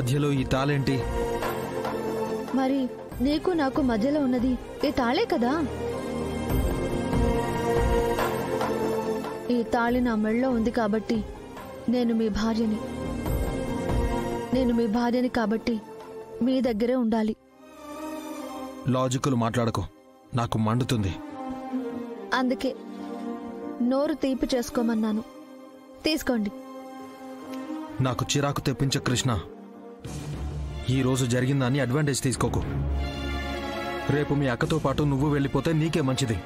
మధ్యలో ఈ తాళేంటి? మరి నీకు నాకు మధ్యలో ఉన్నది ఈ తాళే కదా. ఈ తాళి నా మెళ్ళలో ఉంది కాబట్టి నేను మీ భార్యని. నేను మీ భార్యని కాబట్టి మీ దగ్గరే ఉండాలి. లాజికల్ మాట్లాడకు, నాకు మండుతుంది. అందుకే నోరు తీపి చేసుకోమన్నాను. తీసుకోండి. నాకు చిరాకు తెప్పించ కృష్ణ. ఈరోజు జరిగిందాన్ని అడ్వాంటేజ్ తీసుకోకు. రేపు మీ అక్కతో పాటు నువ్వు వెళ్ళిపోతే నీకే మంచిది.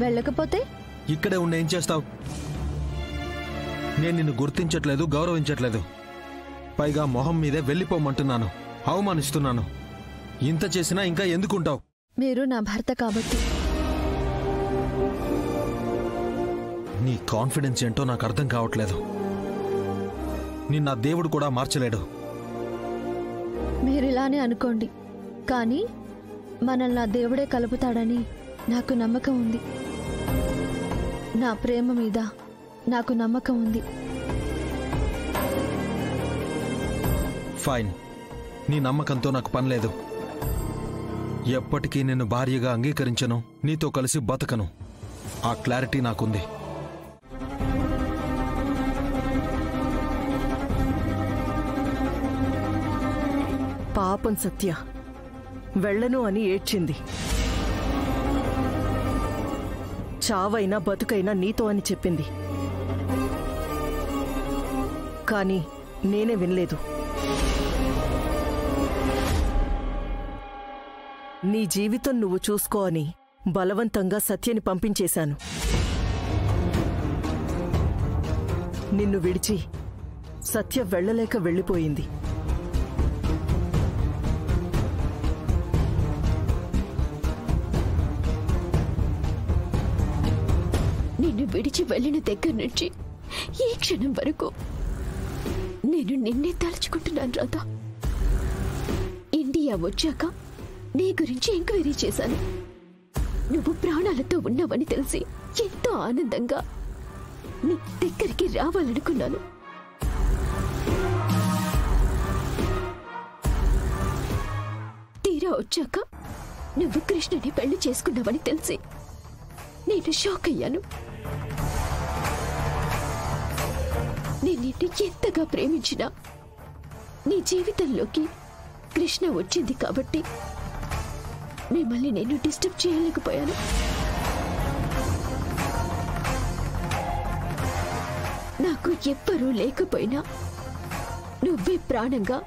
వెళ్ళకపోతే ఇక్కడే ఉండి ఏం చేస్తావు? నేను నిన్ను గుర్తించట్లేదు, గౌరవించట్లేదు. పైగా మొహం మీదే వెళ్ళిపోమంటున్నాను, అవమానిస్తున్నాను. ఇంత చేసినా ఇంకా ఎందుకుంటావు? మీరు నా భర్త కాబట్టి. నీ కాన్ఫిడెన్స్ ఏంటో నాకు అర్థం కావట్లేదు. నిన్న దేవుడు కూడా మార్చలేడు. మీరిలానే అనుకోండి, కానీ మనల్ని నా దేవుడే కలుపుతాడని నాకు నమ్మకం ఉంది. నా ప్రేమ మీద నాకు నమ్మకం ఉంది. ఫైన్, నీ నమ్మకంతో నాకు పనిలేదు. ఎప్పటికీ నిన్ను భార్యగా అంగీకరించను, నీతో కలిసి బతకను. ఆ క్లారిటీ నాకుంది. పాపం సత్య వెళ్ళను అని ఏడ్చింది. చావైనా బతుకైనా నీతో అని చెప్పింది. కానీ నేనే వినలేదు. నీ జీవితం నువ్వు చూసుకో అని బలవంతంగా సత్యని పంపించేశాను. నిన్ను విడిచి సత్య వెళ్ళలేక వెళ్ళిపోయింది. నిన్ను విడిచి వెళ్ళిన దగ్గర నుంచి ఈ క్షణం వరకు నేను నిన్నే తలుచుకుంటున్నాను రాధా. ఇండియా వచ్చాక నీ గురించి ఎంక్వైరీ చేశాను. నువ్వు ప్రాణాలతో ఉన్నావని తెలిసి ఎంతో ఆనందంగా నీ దగ్గరికి రావాలనుకున్నాను. తీరా వచ్చాక నువ్వు కృష్ణని పెళ్లి చేసుకున్నావని తెలిసి నేను షాక్ అయ్యాను. నేను నిన్ను ఎంతగా ప్రేమించినా నీ జీవితంలోకి కృష్ణ వచ్చింది కాబట్టి మిమ్మల్ని నేను డిస్టర్బ్ చేయలేకపోయాను. నాకు ఎవ్వరూ లేకపోయినా నువ్వే ప్రాణంగా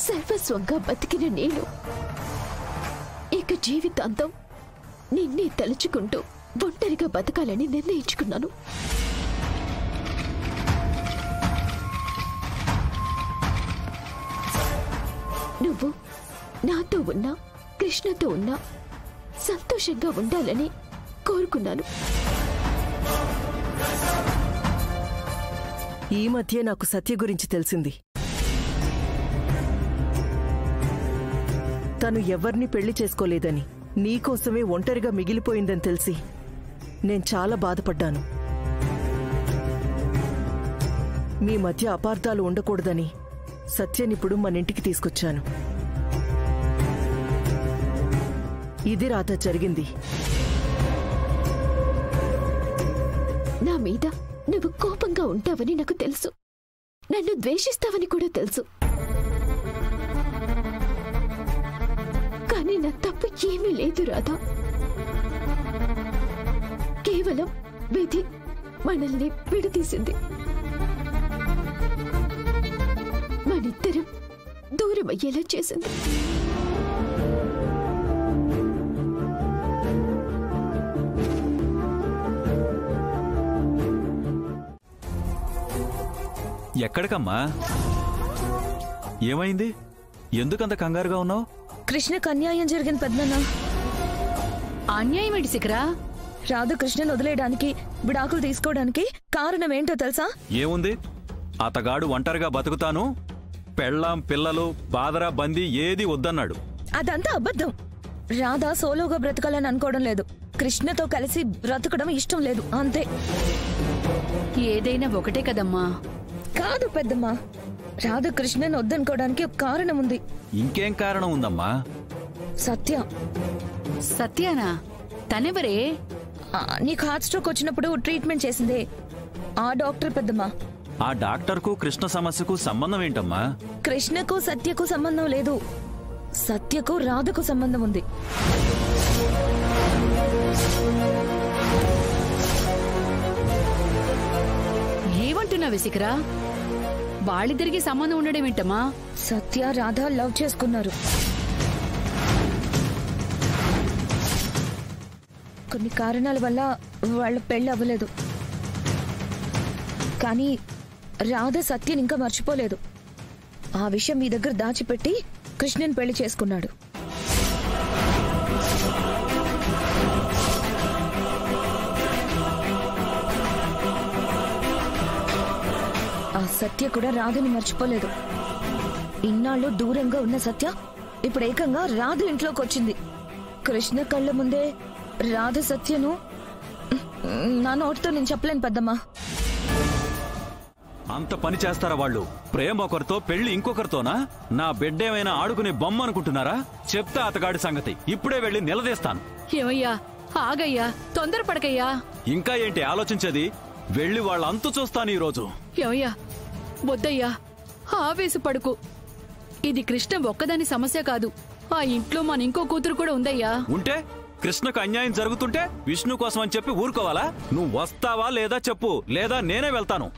సర్వస్వంగా బతికిన నేను ఇక జీవితాంతం నిన్నే తలుచుకుంటూ ఒంటరిగా బతకాలని నిర్ణయించుకున్నాను. నువ్వు నాతో ఉన్నా కృష్ణతో ఉన్నా సంతోషంగా ఉండాలని కోరుకున్నాను. ఈ మధ్య నాకు సత్య గురించి తెలిసింది. తను ఎవ్వర్నీ పెళ్లి చేసుకోలేదని, నీకోసమే ఒంటరిగా మిగిలిపోయిందని తెలిసి నేను చాలా బాధపడ్డాను. మీ మధ్య అపార్థాలు ఉండకూడదని సత్యనిప్పుడు మన ఇంటికి తీసుకొచ్చాను. ఇది రాత జరిగింది. నా మీద నువ్వు కోపంగా ఉంటావని నాకు తెలుసు. నన్ను ద్వేషిస్తావని కూడా తెలుసు. కానీ నా తప్పు ఏమీ లేదు రాధా. కేవలం విధి మనల్ని విడదీసింది. మనిద్దరం దూరం అయ్యేలా చేసింది. ఎక్కడికమ్మా? ఏమైంది? ఎందుకంత కంగారుగా ఉన్నావు? కృష్ణకు అన్యాయం జరిగింది పెద్దనా. అన్యాయం ఏంటి శిఖరా? రాధ కృష్ణను వదిలేయడానికి, విడాకులు తీసుకోవడానికి కారణం ఏంటో తెలుసా? ఏముంది? అతగాడు ఒంటరిగా బతుకుతాను, పెళ్ళాం పిల్లలు బాదరా బందీ ఏది వద్దన్నాడు. అదంతా అబద్ధం. రాధ సోలోగా బ్రతకాలని అనుకోవడం లేదు. కృష్ణతో కలిసి బ్రతకడం ఇష్టం లేదు, అంతే. ఏదైనా ఒకటే కదమ్మా. కాదు పెద్దమ్మా, రాధాకృష్ణన్ వద్దనుకోవడానికి ఒక కారణం ఉంది. ఇంకేం కారణం ఉందమ్మా? సత్య. సత్యానా? తనెవరే? నీకు హార్ట్ స్ట్రోక్ వచ్చినప్పుడు ట్రీట్మెంట్ చేసిందే ఆ డాక్టర్ పెద్దమ్మా. ఆ డాక్టర్కు కృష్ణ సమస్యకు సంబంధం ఏంటమ్మా? కృష్ణకు సత్యకు సంబంధం లేదు. సత్యకు రాధకు సంబంధం ఉంది. ఏమంటున్నావు శిఖరా? వాళ్ళిద్దరికి సంబంధం ఉండడం ఏంటమ్మా? సత్య రాధ లవ్ చేసుకున్నారు. కొన్ని కారణాల వల్ల వాళ్ళ పెళ్లి అవ్వలేదు. కానీ రాధ సత్యని ఇంకా మర్చిపోలేదు. ఆ విషయం మీ దగ్గర దాచిపెట్టి కృష్ణన్ పెళ్లి చేసుకున్నాడు. ఆ సత్య కూడా రాధని మర్చిపోలేదు. ఇన్నాళ్ళు దూరంగా ఉన్న సత్య ఇప్పుడు ఏకంగా రాధ ఇంట్లోకి వచ్చింది. కృష్ణ కళ్ళ ముందే రాధ సత్యను నా నోటితో నేను చెప్పలేను పెద్దమ్మా. అంత పని చేస్తారా వాళ్ళు? ప్రేమ ఒకరితో పెళ్లి ఇంకొకరితోనా? నా బిడ్డేమైనా ఆడుకునే బొమ్మ అనుకుంటున్నారా? చెప్తా అతగాడి సంగతి. ఇప్పుడే వెళ్లి నిలదీస్తాను. ఏమయ్యా, ఆగయ్యా, తొందరపడకయ్యా. ఇంకా ఏంటి ఆలోచించేది? వెళ్లి వాళ్ళ అంతు చూస్తాను ఈరోజు. ఏమయ్యా, వద్దయ్యా, ఆవేశపడుకు. ఇది కృష్ణ ఒక్కదాని సమస్య కాదు. ఆ ఇంట్లో మన ఇంకో కూతురు కూడా ఉందయ్యా. ఉంటే కృష్ణకు అన్యాయం జరుగుతుంటే విష్ణు కోసం అని చెప్పి ఊరుకోవాలా? నువ్వు వస్తావా లేదా చెప్పు, లేదా నేనే వెళ్తాను.